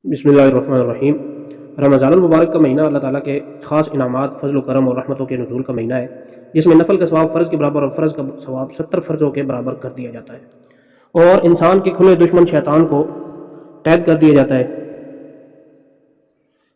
बिस्मिल्लाहिर्रहमानिर्रहीम। रमज़ान मुबारक का महीना अल्लाह ताला के ख़ास इनामात, फ़ज़ल व करम और रहमतों के नुज़ूल का महीना है, जिसमें नफ़ल का सवाब फ़र्ज़ के बराबर और फ़र्ज़ का सवाब 70 फ़र्ज़ों के बराबर कर दिया जाता है और इंसान के खुले दुश्मन शैतान को कैद कर दिया जाता है।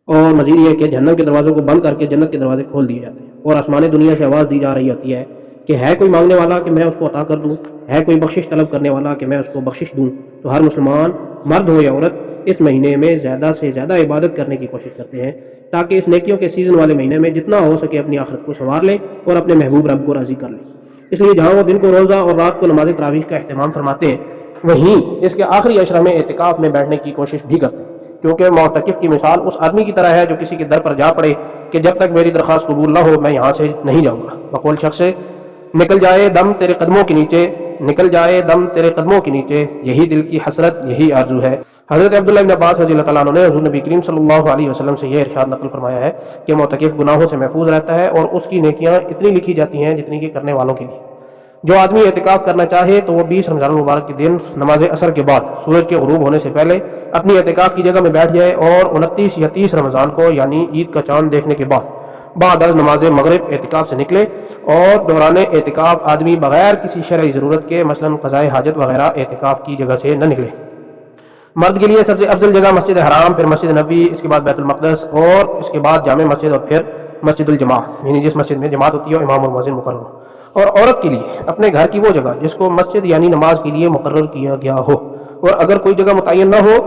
और मज़ीद ये कि जहन्नम के दरवाज़ों को बंद करके जन्नत के दरवाज़े खोल दिए जाते हैं और आसमान दुनिया से आवाज़ दी जा रही होती है कि है कोई मांगने वाला कि मैं उसको अता कर दूँ, है कोई बख्शिश तलब करने वाला कि मैं उसको बख्शिश दूँ। तो हर मुसलमान, मर्द हो या औरत, इस महीने में ज़्यादा से ज़्यादा इबादत करने की कोशिश करते हैं ताकि इस नेकियों के सीज़न वाले महीने में जितना हो सके अपनी आखिरत को संवार लें और अपने महबूब रब को राज़ी कर लें। इसलिए जहाँ वो दिन को रोज़ा और रात को नमाज तरावीह का अहतमाम फरमाते हैं, वहीं इसके आखिरी अशरा में एतिकाफ़ में बैठने की कोशिश भी करते हैं, क्योंकि मोतकिफ़ की मिसाल उस आदमी की तरह है जो किसी के दर पर जा पड़े कि जब तक मेरी दरख्वास्त कबूल ना हो मैं यहाँ से नहीं जाऊँगा। बकौल शख्स से निकल जाए दम तेरे कदमों के नीचे, निकल जाए दम तेरे कदमों के नीचे, यही दिल की हसरत, यही आरजू है। हज़रत अब्दुल्लाह इब्न अब्बास रज़ी अल्लाह तआला अन्हु ने हुज़ूर नबी करीम सल्लल्लाहु अलैहि वसल्लम से यह इरशाद नकल फरमाया है कि मोतकिफ़ गुनाहों से महफूज रहता है और उसकी नेकियां इतनी लिखी जाती हैं जितनी कि करने वालों के लिए। जो आदमी एतिकाफ़ करना चाहे तो वह 20 रमज़ान मुबारक के दिन नमाज असर के बाद सूरज के ग़ुरूब होने से पहले अपनी एतिकाफ़ की जगह में बैठ जाए और 29 या 30 रमज़ान को यानी ईद का चांद देखने के बाद नमाज मगरिब एतिकाफ़ से निकले। और दौरान एतिकाफ़ आदमी बग़ैर किसी शरई ज़रूरत के मसलन क़ज़ाए हाजत वगैरह एतिकाफ़ की जगह से न निकले। मर्द के लिए सबसे अफजल जगह मस्जिद हराम, फिर मस्जिद नबी, इसके बाद बैतुल मक़दस और इसके बाद जामे मस्जिद और फिर मस्जिदुल जमा, यानी जिस मस्जिद में जमात होती है इमाम और मुअज़्ज़िन मुक़र्रर। और औरत के लिए अपने घर की वो जगह जिसको मस्जिद यानी नमाज के लिए मुक़र्रर किया गया हो, और अगर कोई जगह मुतय्यन न हो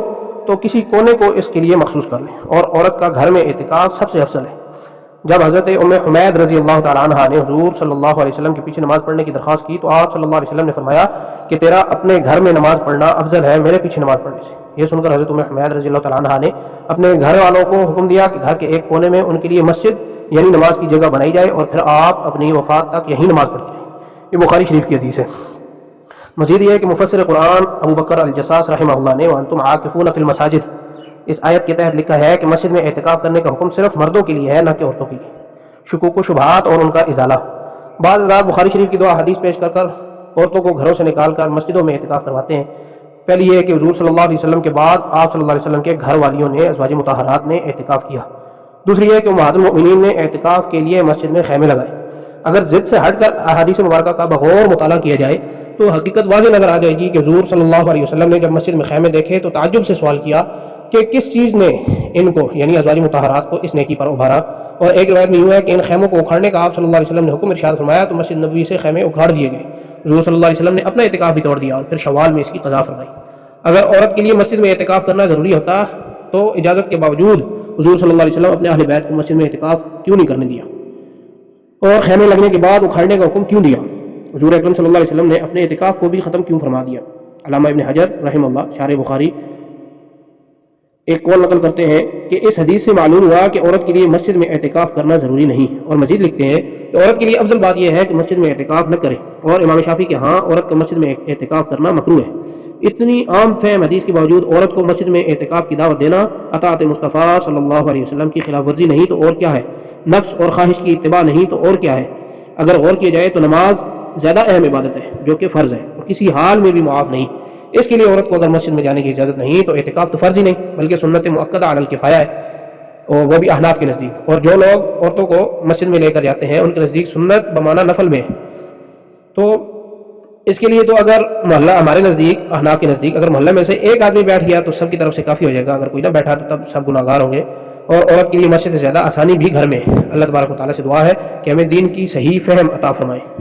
तो किसी कोने को इसके लिए मखसूस कर लें। और औरत का घर में एतिकाफ़ सबसे अफजल है। जब हज़रत उम्मे हुमैद रज़ी अल्लाह तआला अन्हा ने हुज़ूर सल्लल्लाहु अलैहि वसल्लम के पीछे नमाज़ पढ़ने की दरख्वास्त की तो आप सल्लल्लाहु अलैहि वसल्लम ने फरमाया कि तेरा अपने घर में नमाज़ पढ़ना अफजल है मेरे पीछे नमाज़ पढ़ने से। यह सुनकर हज़रत उम्मे हुमैद रज़ी अल्लाह तआला अन्हा ने अपने घर वालों को हुक्म दिया कि घर के एक कोने में उनके लिए मस्जिद यानी नमाज की जगह बनाई जाए और फिर आप अपनी वफ़ात तक यहीं नमाज़ पढ़ते रहें। ये बुखारी शरीफ की हदीस है। मज़ीद यह है कि मुफस्सिर कुरान अबू बकर अल-जस्सास रहमहुल्लाह ने वअंतुम आकिफून फिल मसाजिद, इस आयत के तहत लिखा है कि मस्जिद में एतिकाफ़ करने का हुक्म सिर्फ मर्दों के लिए है, न कि औरतों के लिए। शुकूक व शुबहात और उनका इज़ाला। बाद रात बुखारी शरीफ की दुआ हदीस पेश कर औरतों को घरों से निकाल कर मस्जिदों में एतिकाफ़ करवाते हैं। पहली ये है कि हुज़ूर सल्लल्लाहु अलैहि वसल्लम के बाद आप सल्लल्लाहु अलैहि वसल्लम के घर वालियों ने अज़वाज मुतहहरात ने एतिकाफ़ किया। दूसरी है कि उम्महातुल मोमिनीन ने एतिकाफ़ के लिए मस्जिद में खैमे लगाए। अगर ज़िद से हटकर अहादीस मुबारका का बग़ौर मुताला किया जाए तो हकीकत वाज़ेह नज़र आ जाएगी कि हुज़ूर सल्लल्लाहु अलैहि वसल्लम ने जब मस्जिद में खैमे देखे तो ताज्जुब से सवाल किया कि किस चीज़ ने इनको यानी अज़वाज मुतहहरात को इस नेकी पर उभारा। और एक रिवायत में यूँ है कि इन खैमों को उखाड़ने का आप सल्लल्लाहु अलैहि वसल्लम ने हुक्म इरशाद फरमाया तो मस्जिद नबवी से खैमे उखाड़ दिए गए। हुज़ूर सल्लल्लाहु अलैहि वसल्लम ने अपना एतिकाफ़ भी तोड़ दिया और फिर शव्वाल में इसकी क़ज़ा फरमाई। अगर औरत के लिए मस्जिद में एतिकाफ़ करना ज़रूरी होता तो इजाज़त के बावजूद हुज़ूर सल्लल्लाहु अलैहि वसल्लम अपने अहले बैत को मस्जिद में एतिकाफ़ क्यों नहीं करने दिया और खैमे लगने के बाद उखाड़ने का हुक्म क्यों दिया? हुज़ूर अकरम सल्लल्लाहु अलैहि वसल्लम ने अपने एतिकाफ़ को भी ख़त्म क्यों फरमा दिया? अल्लामा इब्न हजर रहमहुल्लाह शारह बुखारी एक कौल नकल करते हैं कि इस हदीस से मालूम हुआ कि औरत के लिए मस्जिद में एतिकाफ़ करना ज़रूरी नहीं। और मज़ीद लिखते हैं कि औरत के लिए अफजल बात यह है कि मस्जिद में एतिकाफ़ न करे और इमाम शाफ़ी के हाँ औरत का मस्जिद में एतिकाफ़ करना मकरूह है। इतनी आम फहम हदीस के बावजूद औरत को मस्जिद में एतिकाफ़ की दावत देना अताअत मुस्तफ़ा सल्लल्लाहु अलैहि वसल्लम की खिलाफ वर्जी नहीं तो और क्या है, नफ्स और ख्वाहिश की इत्तिबा नहीं तो और क्या है। अगर गौर किया जाए तो नमाज ज़्यादा अहम इबादत है जो कि फ़र्ज़ है और किसी हाल में भी मुआफ़ नहीं। इसके लिए औरत को अगर मस्जिद में जाने की इजाज़त नहीं तो एतिकाफ़ तो फ़र्ज़ ही नहीं बल्कि सुन्नत मुअक्कदा अलल किफ़ाया है, और वह भी अहनाफ के नज़दीक। और जो लोग औरतों को मस्जिद में लेकर जाते हैं उनके नज़दीक सुन्नत बमाना नफल में। तो इसके लिए तो अगर मोहल्ला हमारे नज़दीक अहनाफ के नज़दीक अगर मोहल्ले में से एक आदमी बैठ गया तो सबकी तरफ से काफ़ी हो जाएगा, अगर कोई ना बैठा तो तब सब गुनाहगार होंगे। और औरत के लिए मस्जिद से ज़्यादा आसानी भी घर में। अल्लाह तबारक व तआला से दुआ है कि हमें दीन की सही फ़हम अता फरमाए।